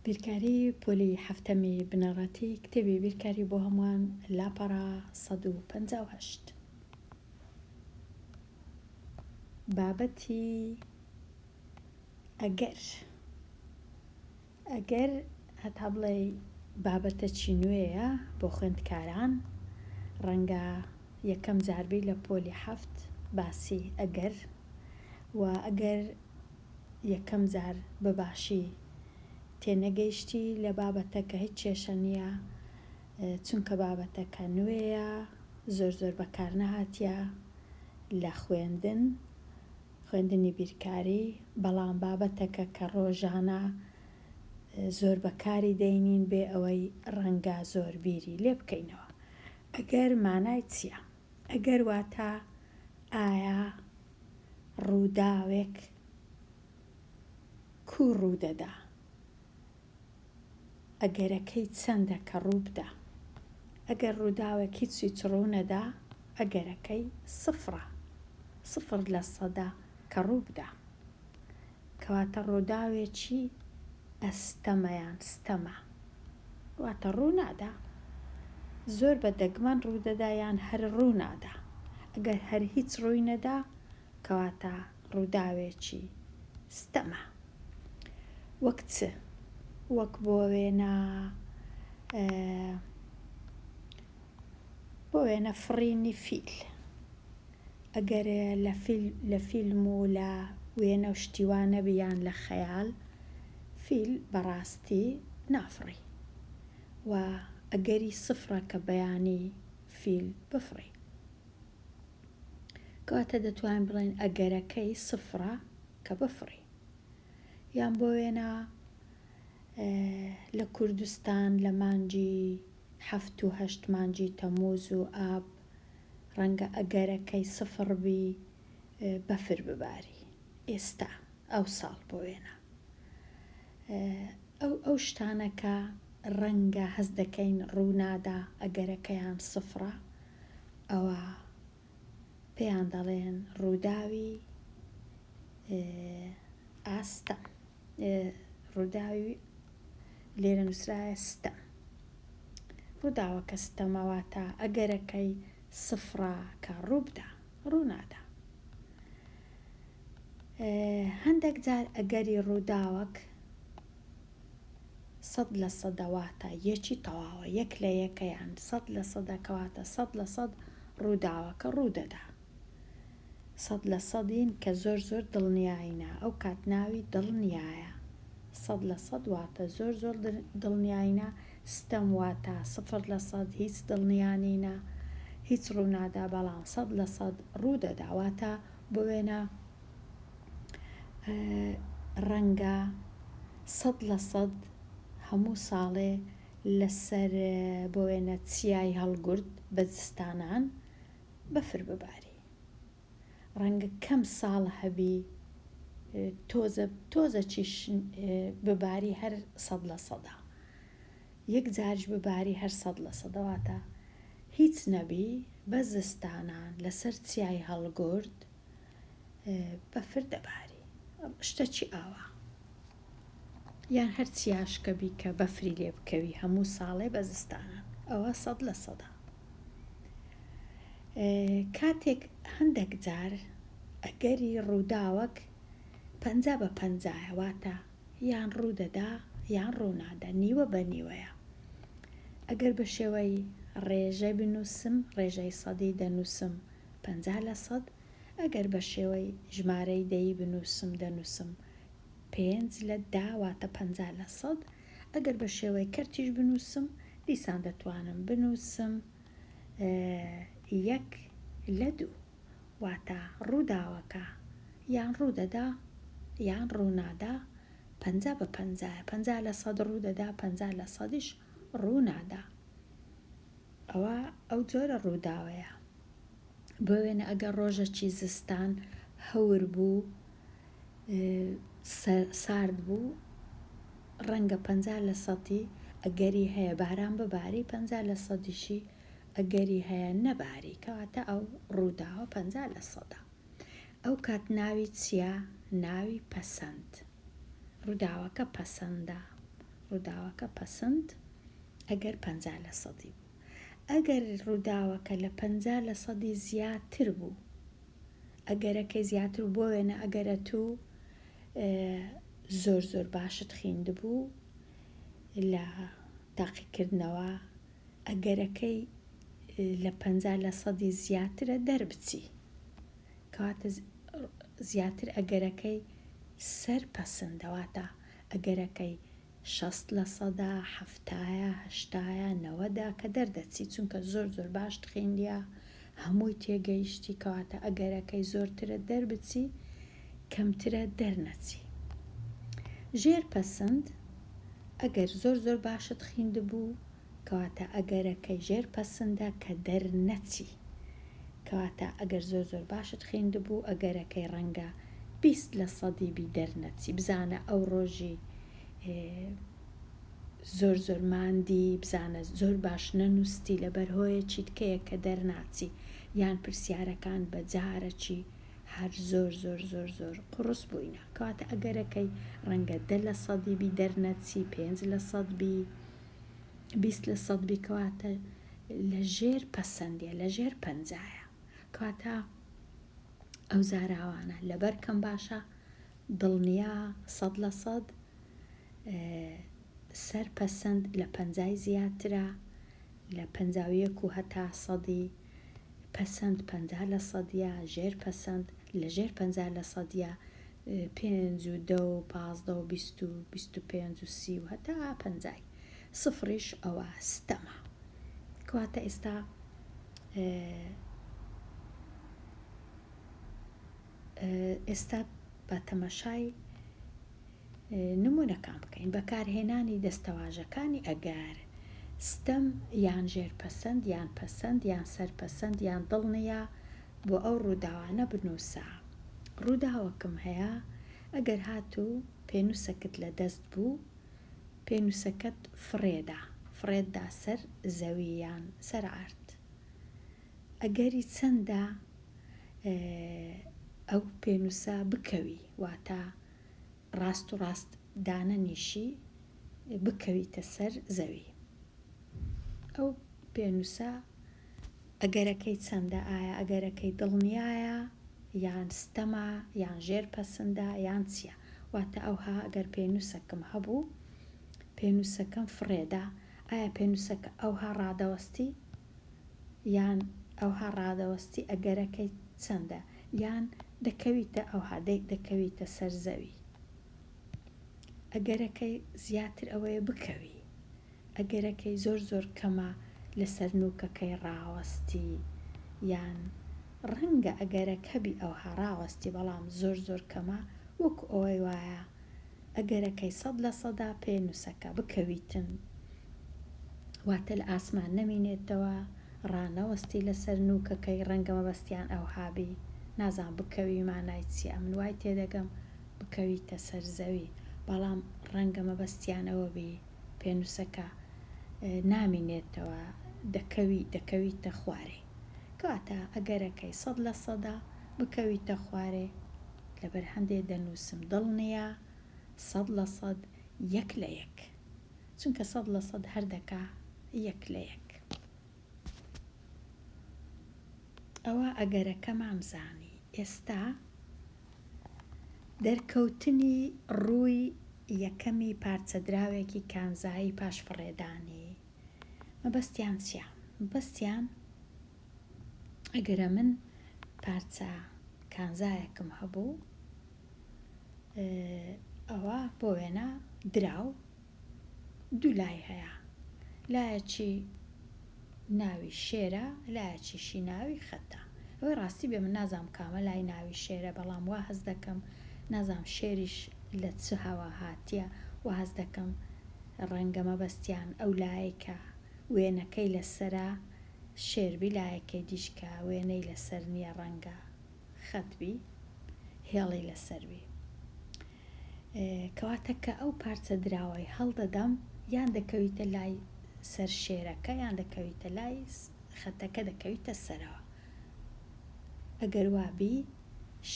بیرکاری پۆلی هەفتەمی بنەڕەتی کتێبی بیرکاری بۆ هەمووان لاپەڕە 158. بابەتی ئەگەر هەتا بڵێ بابەتە چی نوێیە بۆ خوێندکاران، ڕەنگە یەکەم جاربی لە پۆلی هەفت باسی ئەگەر و ئەگەر یەکەم جار بەباشی تێنەگەیشتی لە بابەتەکە هیچ کێشە نییە، چونکە بابەتەکە نوێیە، زۆر بەکار نەهاتیە لە خوێندنی بیرکاری، بەڵام بابەتەکە کە ڕۆژانە زۆر بەکاری دەینین بێ ئەوەی ڕەنگە زۆر بیری لێ بکەینەوە. ئەگەر مانای چییە؟ ئەگەر واتە ئایا ڕووداوێک کوو ڕوودەدا، ئەگەرەکەی چەندە کە ڕوو بدە. ئەگەر ڕووداوێک هیچ ڕوو نەدا، ئەگەرەکەی 0% کە ڕوو بدە. کەواتە ڕووداوێکی ئەستەمەیان ستەمە، واتە ڕوو نادا، زۆر بە دەگمەن ڕوودەدا یان هەر ڕوو نادا. ئەگەر هەر هیچ ڕووی نەدا، کەواتە ڕووداوێکی ستەمە. وەک چ؟ وەک بۆ وێنە فڕینی فیل. ئەگەر لە فیلم و لە وێنە و شتیوانە بیان لە خەیاڵ، فیل بەڕاستی نافڕی، و ئەگەری 0 کە بەیانی فیل بفڕی. کەواتە دەتوانین بڵێن ئەگەرەکەی 0 کە بفڕی. یان بۆ وێنە لە کوردستان لە مانگی 7 و 8 مانگی تەمووز و ئاب ڕەنگە ئەگەرەکەی 0 بی بەفر بباری. ئێستا ئەو ساڵ بۆ وێنە ئەو شتانەکە ڕەنگە هەز دەکەین ڕوو نادا، ئەگەرەکەیان 0، ئەوە پێیان دەڵێن ڕووداوی ئاستەم. ڕووداوی لێرە نووسرایە ستەم. ڕووداوەکە ستەمەواتە ئەگەرەکەی 0 کە ڕوو بدە، ڕوو نادا. هەندێک جار ئەگەری ڕووداوەک 100% واتە یەکی تەواوە، یەک لە یەکەیان 100% کەواتە 100% ڕووداوەکە ڕوو دەدا. 100% کە زۆر دڵنیایینە، ئەو کات ناوی دڵنیایە. 100% واتە زۆر دڵنیایینە. ستەم واتە 0% هیچ دڵنیانینە، هیچ ڕوو نادا، بەڵام 100% ڕوو دەدا. واتە بۆ وێنە ڕەنگە 100% هەموو ساڵێ لەسەر بۆ وێنە چیای هەڵگورد بە جستانان بەفر بباری. ڕەنگە کەم ساڵ هەبی تۆزە چیش بباری هەر 100%. یەک جارش بباری هەر 100%. واتە هیچ نەبی بە زستانان لەسەر چیای هەڵگورد بەفر دەباری. شتەکی ئاوا یان هەر چیاشکەبی کە بەفری لێ بکەوی هەموو ساڵێ بە زستانان، ئەوە 100%. کاتێک هەندێک جار ئەگەری ڕووداوەک 50-50، واتە یان ڕوو دەدا یان ڕوو نادا، نیوە بە نیوەیە. ئەگەر بە شێوەی ڕێژەی بنووسم، ڕێژەی سەدی دەنووسم 50%. ئەگەر بە شێوەی ژمارەی دەیی بنووسم، دەنووسم 5/10 واتە 50%. ئەگەر بە شێوەی کەرتیش بنووسم، دیسان دەتوانم بنووسم 1/2 واتە ڕووداوەکە یان ڕوو دەدا یان ڕوو نادا. 50-50، 50% ڕوو دەدا، 50%ش ڕوو نادا. ئەو جۆرە ڕووداوەیە. بۆ وێنە ئەگەر ڕۆژێکی زستان هەور بوو، سارد بوو، ڕەنگە 50% ئەگەری هەیە باران بباری، 50%شی ئەگەری هەیە نەباری، کەواتە ئەو ڕووداوە 50%. ئەو کات ناوی چییە؟ ناوی پەسەند. ڕووداوەکە پەسەندە، ڕووداوەکە پەسەند ئەگەر 50% بوو. ئەگەر ڕووداوەکە لە 50% زیاتر بوو، ئەگەرەکەی زیاتر بۆ وێنە ئەگەرە تو زۆر باشت خوێندبوو لە تاقیکردنەوە، ئەگەرەکەی لە 50% زیاترە دەربچی، کەواتە زیاتر ئەگەرەکەی سەر پەسەندەواتە ئەگەرەکەی 60%، 70، 80، 90 کە دەردەچی، چونکە زۆر باشت خوێندیە، هەمووی تێگەیشتی، کەواتە ئەگەرەکەی زۆرترە دەربچی، کەمترە دەرنەچی. ژێر پەسەند ئەگەر زۆر باشت خوێندبوو، کەواتە ئەگەرەکەی ژێر پەسەندە کە دەرنەچی، کەواتە ئەگەر زۆر باشت خوێندبوو ئەگەرەکەی ڕەنگە 20% بی دەرنەچی، بزانە ئەو ڕۆژی زۆر ماندی، بزانە زۆر باش نەنووستی لەبەر هۆیەکی تکەیە کە دەرناچی، یان پرسیارەکان بەجارەکی هەر زۆر قڕس بووینە، کەواتە ئەگەرەکەی ڕەنگە 10% بی دەرنەچی، 5% بی، 20% بی، کەواتە لە ژێر پەسەندیە، لە ژێر 50ە، کەواتە ئەو زاراوانە لەبەر کەم باشە دڵنیا 100% سەر پەسەند لە 50 زیاترە، لە 51 و هەتا 100 پەسەند 50%، ژێر پەسەند لە ژێر 50%، 5 و 10 و 15 و 20 و 25 و 30 و هەتا 50. سفریش ئەوە ستەمە. کەواتە ئێستا بە تەماشای نمونەکان بکەین، بەکارهێنانی دەستەواژەکانی ئەگەر، ستەم یان ژێرپەسەند یان پەسەند یان سەرپەسەند یان دڵنیا بۆ ئەو ڕووداوانە بنووسە. ڕووداوەکم هەیە، ئەگەر هاتوو پێنووسەکت لە دەست بوو، پێنووسەکەت فڕێددا سەر زەوی یان سەر ئارد، ئەگەری چەندە ئەو پێنووسە بکەوی، واتە ڕاست و ڕاست دانەنیشی بکەویتە سەر زەوی. ئەو پێنووسە ئەگەرەکەی چەندە، ئایا ئەگەرەکەی دڵنیایە یان ستەمە یان ژێر پەسەندە یان چییە، واتە ئەوها ئەگەر پێنووسەکەم هەبوو، پێنووسەکەم فڕێدا، ئایا پێنووسەکە ئەوها ڕادەوەستی یان ئەوها ڕادەوەستی، ئەگەرەکەی چەندە، یان دەکەویتە ئەوها دەکەویتە سەر زەوی. ئەگەرەکەی زیاتر ئەوەیە بکەوی، ئەگەرەکەی زۆر کەمە لەسەر نووکەکەی ڕاوەستی، یان ڕەنگە ئەگەرەکە بی ئەوها ڕاوەستی بەڵام زۆر کەمە، وەکو ئەوەی وایە ئەگەرەکەی 100% پێنووسەکە بکەویتن، واتە لە ئاسمان نەمینێتەوە، ڕانەوەستی لەسەر نووکەکەی، ڕەنگە مەبەستیان ئەوهابی، نازان بکەوی مانای چیە، من وای تێدەگەم بکەویتە سەر زەوی، بەڵام ڕەنگە مەبەستیان ئەوە بی پێنووسەکە نامینێتەوە، دەکەویتە خوارێ، کەواتە ئەگەرەکەی 100% بکەویتە خوارێ، لەبەر هەندێ دەنووسم دڵنیە 100% 1:1، چونکە 100% هەردەکا 1:1. ئەوە ئەگەرەکەمان زانی. ئێستا دەرکەوتنی ڕووی یەکەمی پارچەدراوێکی کانزایی پاش فڕێدانی مەبەستیان چییە؟ مەبەستیان ئەگەرە من پارچە کانزایەکم هەبوو، ئەوە بۆ وێنە دراو، دوو لای هەیە، لایەکی ناوی شێرە، لایەکیشی ناوی خەتە. ئەوەی ڕاستی بێ من نازام کامە لای ناوی شێرە، بەڵام وا هەز دەکەم نازام شێریش لە چ هەوا هاتیە، وا هەز دەکەم ڕەنگە مەبەستیان ئەو لایەکە وێنەکەی لەسەرە شێربی، لایەکەی دیشکە وێنەی لەسەر نییە، ڕەنگە خەتبی، هێڵی لەسەروی، کەواتە کە ئەو پارچە دراوەی هەڵدەدەم، یان دەکەویتە لای سەر شێرەکە یان دەکەویتە لای خەتەکە، دەکەویتە سەرەوە. ئەگەر وابی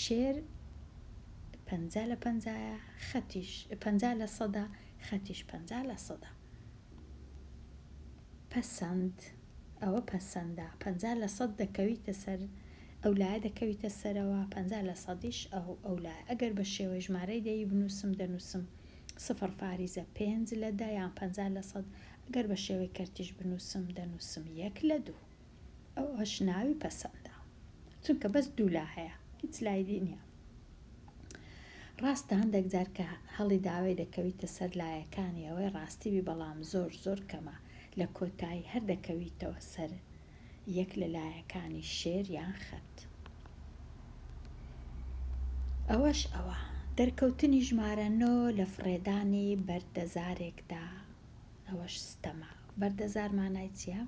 شێر 50% خەتیش 50% خەتیش 50%. پەسەند ئەوە پەسەندە 50% دەکەویتە سەر ئەو لایە دەکەویتە سەرەوە 50%ش ئەو لایە. ئەگەر بە شێوەی ژمارەی دەی بنووسم دەنووسم 0.5 لە 10 یان 50%. ئەگەر بە شێوەی کەرتیش بنووسم دەنووسم 1/2. ئەوەش ناوی پەسەندە چونکە بەس دوو لا هەیە هیچ لای نییە. ڕاستە هەندێک جار کە هەڵی داوای دەکەویتە سەر لایەکانی ئەوەی ڕاستیوی بەڵام زۆر کەمە لە کۆتایی هەر دەکەویتەوە سەر یەک لە لایەکانی شێر یان خەت. ئەوەش ئەوە دەرکەوتنی ژمارە 9 لە فڕێدانی بەردەزارێکدا. ئەوەش ستەمە. بەردەزار مانای چییە؟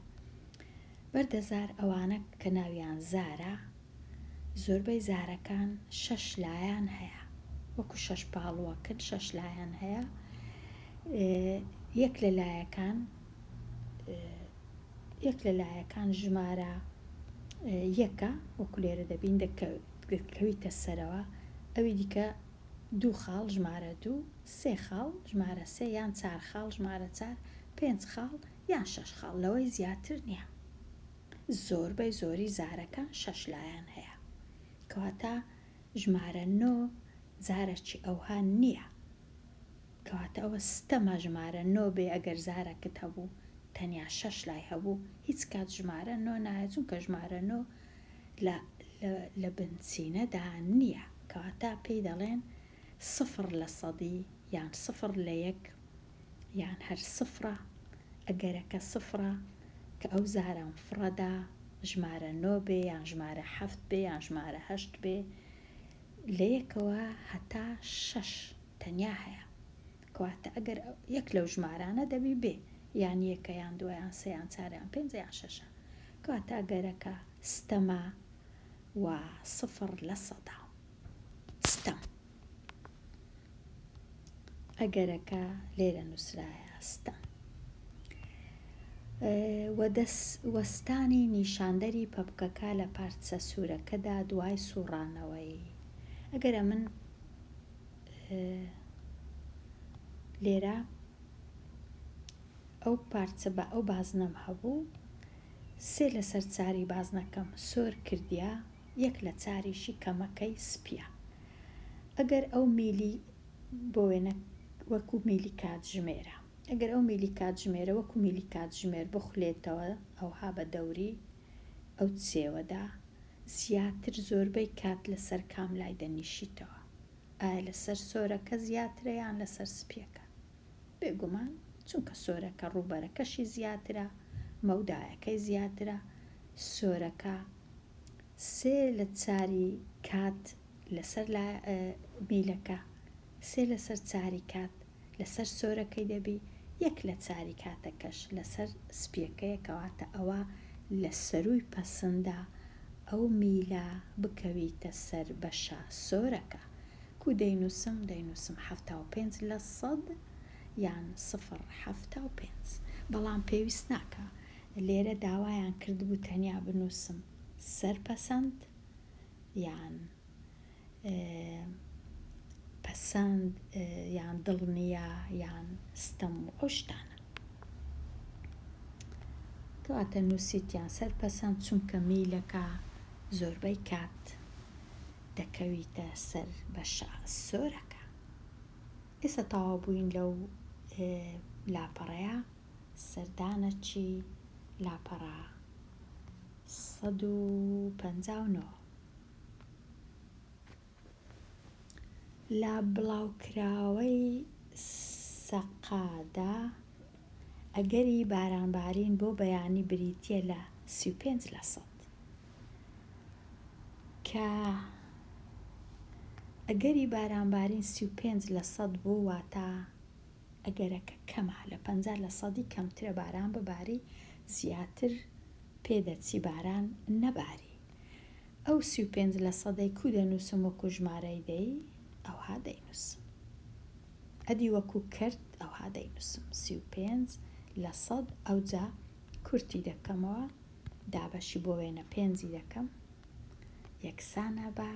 بەردەزار ئەوانە کە ناویان زارە، زۆربەی زارەکان 6 لایەن هەیە وەکو 6 پاڵوەکن 6 لایەن هەیە. یەک لە لایەکان ژمارە یەکە وەکو لێرە دەبین دەکەویتە سەرەوە، ئەوی دیکە 2 خاڵ ژمارە 2، 3 خاڵ ژمارە 3 یان 4 خاڵ ژمارە 4، 5 خاڵ یان 6 خاڵ لەوەی زیاتر نییە. زۆربەی زۆری زارەکان 6 لایەن هەیە کەواتە ژمارە 9 زارێکی ئەوها نییە. کەواتە ئەوە ستەمە ژمارە 9 بێ ئەگەر زارەکەت هەبوو تەنیا 6 لای هەبوو هیچ کات ژمارە 9 نایە چونکە ژمارە 9 لە بنچینەدا نییە. کەواتە پێی دەڵێن 0% یان 0/1 یان هەر 0. ئەگەرەکە 0 کە ئەو زاران فڕەدا ژمارە 9 بێ یان ژمارە 7 بێ یان ژمارە 8 بێ لە یەکەوە هەتا 6 تەنیا هەیە. کەواتە ئەگەر یەک لەو ژمارانە دەبی بێ یان یەکە یان 2 یان 3 یان 4 یان 5 یان 6. کەواتە ئەگەرەکە ستەمە و 0% ستەم. ئەگەرەکە لێرە نووسرایە ستەم. وەستانی نیشاندەری پەپکەکە لە پارچە سوورەکەدا دوای سوڕانەوەی. ئەگەرە من لێرە ئەو پارچە بە ئەو بازنەم هەبوو 3 لەسەر 4 بازنەکەم سۆر کردیا، 1 لە 4 کەمەکەی سپیە. ئەگەر ئەو میلی بۆ وێنە وەکو میلی کاتژمێرە، ئەگەر ئەو میلی کاتژمێرە وەکو میلی کاتژمێر بخولێتەوە ئەوها بە دەوری ئەو چێوەدا زیاتر زۆربەی کات لەسەر کام لای دەنیشیتەوە؟ ئایا لەسەر سۆرەکە زیاترە یان لەسەر سپیەکە؟ بێگومان چونکە سۆرەکە ڕووبەرەکەشی زیاترە، مەودایەکەی زیاترە. سۆرەکە 3 لە 4 کات لەسەر میلەکە 3 لەسەر 4 کات لەسەر سۆرەکەی دەبی، 1 لە 4 کاتەکەش لەسەر سپیەکەیە. کەواتە ئەوە لە سەرووی پەسەندا ئەو میلە بکەویتە سەر بەشە سۆرەکە. کو دەینووسم 75% یان 0.75. بەڵام پێویست ناکە لێرە داوایان کردبوو تەنیا بنووسم سەرپەسەند یان پەسەند یان دڵنیە یان ستەم و ئەو شتانە. کەواتە نووسیتیان سەرپەسەند چونکە میلەکە زۆربەی کات دەکەویتە سەر بەشە سۆرەکە. ئێستا تەواو بووین لەو لاپەڕەیە. سەردانەکی لاپەڕە 159 لە بڵاوکراوەی سەقادا ئەگەری بارانبارین بۆ بەیانی بریتیە لە 35%. کە ئەگەری بارانبارین 35% بوو واتە ئەگەرەکە کەمە لە 50% کەمترە باران بباری، زیاتر پێدەچی باران نەباری. ئەو 35% کو دەنووسم وەکو ژمارەی دەی ئەوها دەینووسم. ئەدی وەکو کرد ئەوها دەینووسم 35%. ئەوجا کورتی دەکەمەوە، دابەشی بۆ وێنە 5 دەکەم، یەکسانە بە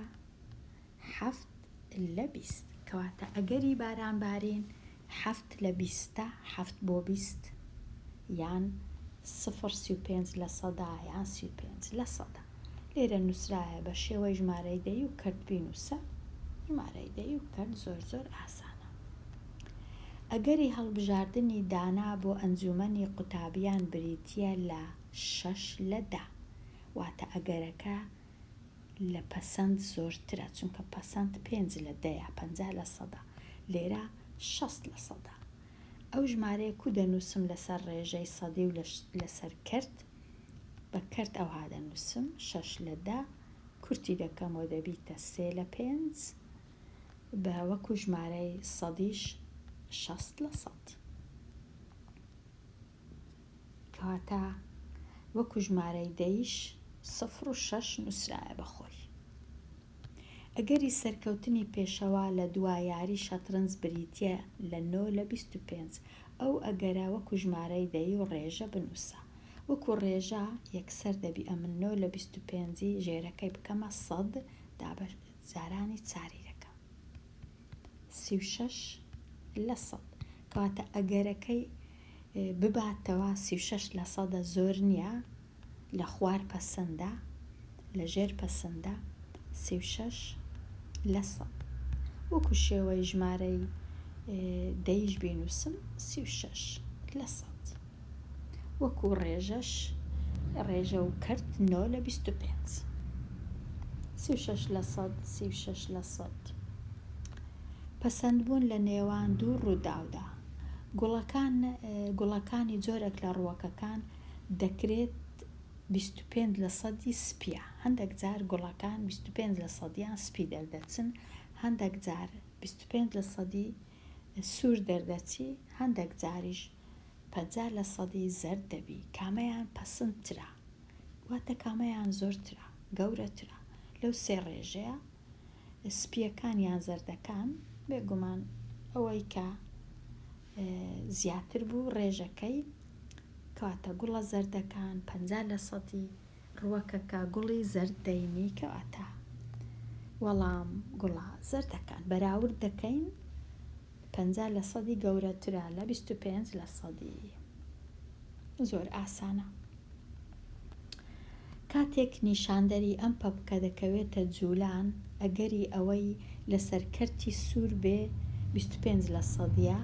7/20. کەواتە ئەگەری بارانبارین 7 لە 20 7 بۆ 20 یان 0.35 لە سەدا یان 35 لە سەدا. لێرە نووسرایە بە شێوەی ژمارەی دەی و کەرت بینووسە. ژمارەی دەی و کەرت زۆر ئاسانە. ئەگەری هەڵبژاردننی دانا بۆ ئەنجومەنی قوتابیان بریتیە لە 6 لە 10 واتە ئەگەرەکە لە پەسەند زۆرترە چونکە پەسەند 5 لە 10 50 لە سەدا لێرە 60 لە سەدا. ئەو ژمارەیە کو دەنووسم لەسەر ڕێژەی سەدی و لەسەر کەرت بە کەرت ئەوها دەنووسم 6 لە 10 کورتی دەکەمەوە دەبیتە 3 لە 5 بە وەکو ژمارەی سەدیش 60 لە سەد کەواتە وەکو ژمارەی دەیش 0 و 6 نووسرایە بەخۆی. ئەگەری سەرکەوتنی پێشەوە لە دوای یاری شەترنج بریتیە لە 9 لە 25 ئەو ئەگەرە وەکو ژمارەی دەی و ڕێژە بنووسە. وەکو ڕێژە یەکسەر دەبی ئەمن 9 لە 25 ژێرەکەی بکەمە 100 دابە جارانی چاری دەکەم 36 لە 100 کەواتە ئەگەرەکەی بباتەوە 36 لە 100 زۆر نییە لە خوار پەسەندە لە ژێر پەسەندە 36 لە 100 وەکو شێوەی ژمارەی دەیش بینووسم 36 لە 100 وەکو ڕێژەش ڕێژە و کەرت 9 لە 25 36 لە 100 36 لە 100. پەسەندبوون لە نێوان دوو ڕووداودا. گوڵەکانی جۆرێک لە ڕووەکەکان دەکرێت 25 لە سەدی سپیە. هەندێک جار گوڵەکان 25 لە سەدیان سپی دەردەچن، هەندێک جار 25 لە سەدی سوور دەردەچی، هەندێک جاریش 50 لە سەدی زەرد دەبی. کامەیان پەسەندترە واتە کامەیان زۆرترە گەورەترە. لەو سێ ڕێژەیە سپیەکان یان زەردەکان بێگومان ئەوەی کە زیاتر بوو ڕێژەکەی کەواتە گوڵە زەردەکان 50 لە سەدی ڕووەکەکە گوڵی زەرد دەینی کەواتە وەڵام گوڵە زەردەکان بەراورد دەکەین 50 لە سەدی گەورەترە لە 25 لە سەدی. زۆر ئاسانە. کاتێک نیشاندەری ئەم پەپکە دەکەوێتە جوولان ئەگەری ئەوەی لەسەر کەرتی سوور بێ 25 لە سەدیە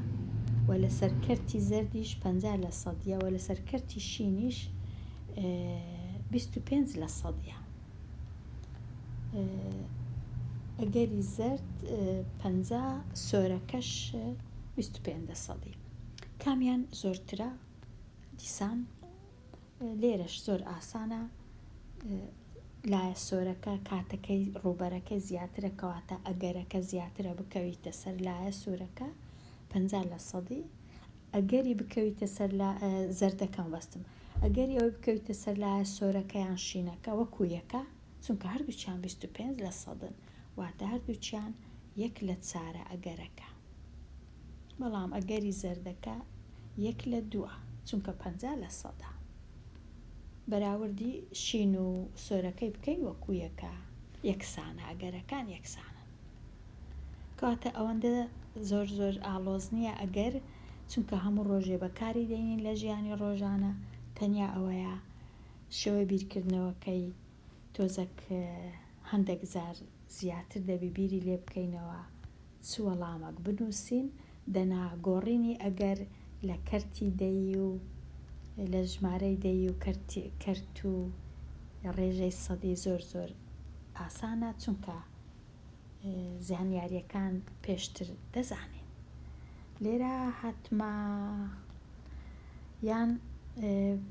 و لەسەر کەرتی زەردیش 50 لە سەدیە و لەسەر کەرتی شینیش 25 لە سەدیە. ئەگەری زەرد 50 سۆرەکەش 25 لە سەدی. کامیان زۆرترە دیسان لێرەش زۆر ئاسانە. لایە سۆرەکە کاتەکەی ڕووبەرەکەی زیاترە کەواتە ئەگەرەکە زیاترە بکەویتە سەر لایە سوورەکە 50 لە سەدی. ئەگەری بکەویتە سەر زەردەکەم بەستم ئەگەری ئەوەی بکەویتە سەر لایە سۆرەکە یان شینەکە وەکو یەکە چونکە هەردووچیان 25 لە سەدن واتە هەردووچیان 1 لە 4 ئەگەرەکە. بەڵام ئەگەری زەردەکە 1 لە 2 چونکە 50 لە سەدا. بەراوردی شین و سۆرەکەی بکەین وەکو یەکە یەکسانە ئەگەرەکان یەکسانن. کەواتە ئەوەندە زۆر ئاڵۆز نییە ئەگەر چونکە هەموو ڕۆژێ بەکاری دەینین لە ژیانی ڕۆژانە تەنیا ئەوەیە شێوەی بیرکردنەوەکەی تۆزەک هەندێک زار زیاتر دەبی بیری لێ بکەینەوە چ وەڵامێک بنووسین دەنا گۆڕینی ئەگەر لە کەرتی دەی و لە ژمارەی دەی و کەرت و ڕێژەی سەدی زۆر ئاسانە چونکە زانیاریەکان پێشتر دەزانین. لێرە هاتمە یان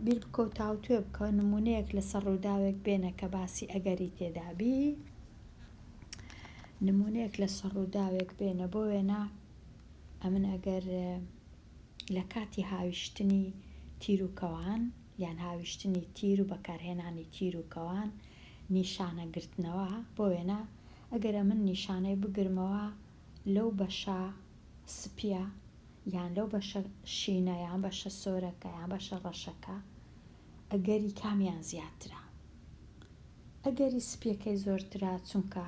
بیر بکە و تاوتوێ بکە نمونەیەک لەسەر ڕووداوێک بێنە کە باسی ئەگەری تێدابی. نمونەیەک لەسەر ڕووداوێک بێنە بۆ وێنە ئەمن ئەگەر لە کاتی هاویشتنی تیر و کەوان یان هاویشتنی تیر و بەکارهێنانی تیر و کەوان نیشانە گرتنەوە بۆ وێنە ئەگەرە من نیشانەی بگرمەوە لەو بەشە سپیە یان لەو بەشە شینە یان بەشە سۆرەکە یان بەشە ڕەشەکە ئەگەری کامیان زیاترە. ئەگەری سپیەکەی زۆرترە چونکە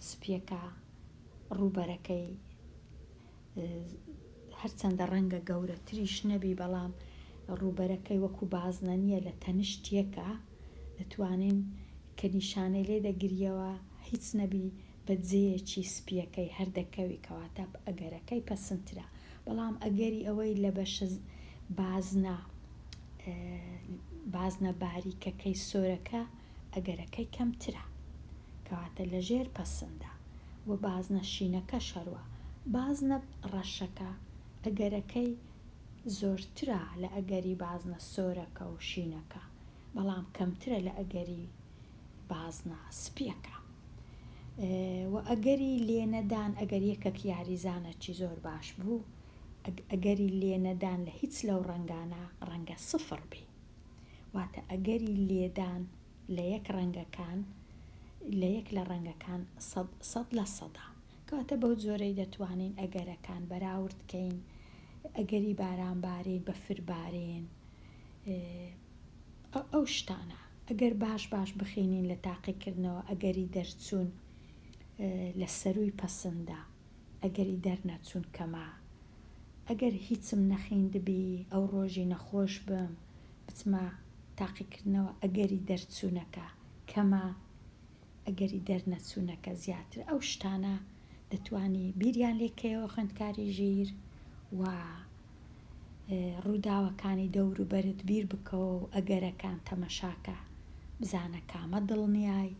سپیەکە ڕووبەرەکەی هەرچەندە ڕەنگە گەورەتریش نەبی بەڵام ڕووبەرەکەی وەکو بازنە نییە لە تەنیشتیەکە دەتوانین کە نیشانەی لێ دەگریەوە هیچ نەبی بە جێیەکی سپیەکەی هەردەکەوی کەواتە ئەگەرەکەی پەسەندترە. بەڵام ئەگەری ئەوەی لە بەشە بازنە باریکەکەی سۆرەکە ئەگەرەکەی کەمترە کەواتە لەژێر پەسەندە. و بازنە شینەکە شەڕوە بازنە ڕەشەکە ئەگەرەکەی زۆرترە لە ئەگەری بازنە سۆرەکە و شینەکە بەڵام کەمترە لە ئەگەری بازنە سپیەکە. و ئەگەری لێنەدان ئەگەر یەکێک یاریزانەکی زۆر باش بوو ئەگەری لێنەدان لە هیچ لەو ڕەنگانە ڕەنگە سفر بی واتە ئەگەری لێدان لە یەک لە ڕەنگەکان 100% کەواتە بەو جۆرەی دەتوانین ئەگەرەکان بەراوردکەین. ئەگەری بارانبارین بەفربارین ئەو شتانە ئەگەر باش بخینین لە تاقیکردنەوە ئەگەری دەرچوون لە سەرووی پەسەندە ئەگەری دەرنەچوون کەمە. ئەگەر هیچم نەخیندبی ئەو ڕۆژی نەخۆش بم بچمە تاقیکردنەوە ئەگەری دەرچوونەکە کەمە ئەگەری دەرنەچوونەکە زیاتر. ئەو شتانە دەتوانی بیریان لێکەوە خوێندکاری ژیر و ڕووداوەکانی دەوروبەرت بیر بکەوە و ئەگەرەکان تەمەشاکە بزانە کامە دڵنیای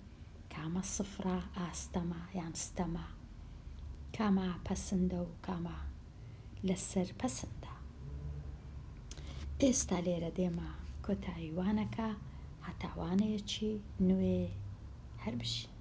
کامە سفرە ئاستەمە یان ستەمە کامە پەسەندە و کامە لەسەر پەسەندە. ئێستا لێرە دێمە کۆتاییوانەکە هەتاوانەیەکی نوێ هەر بشین.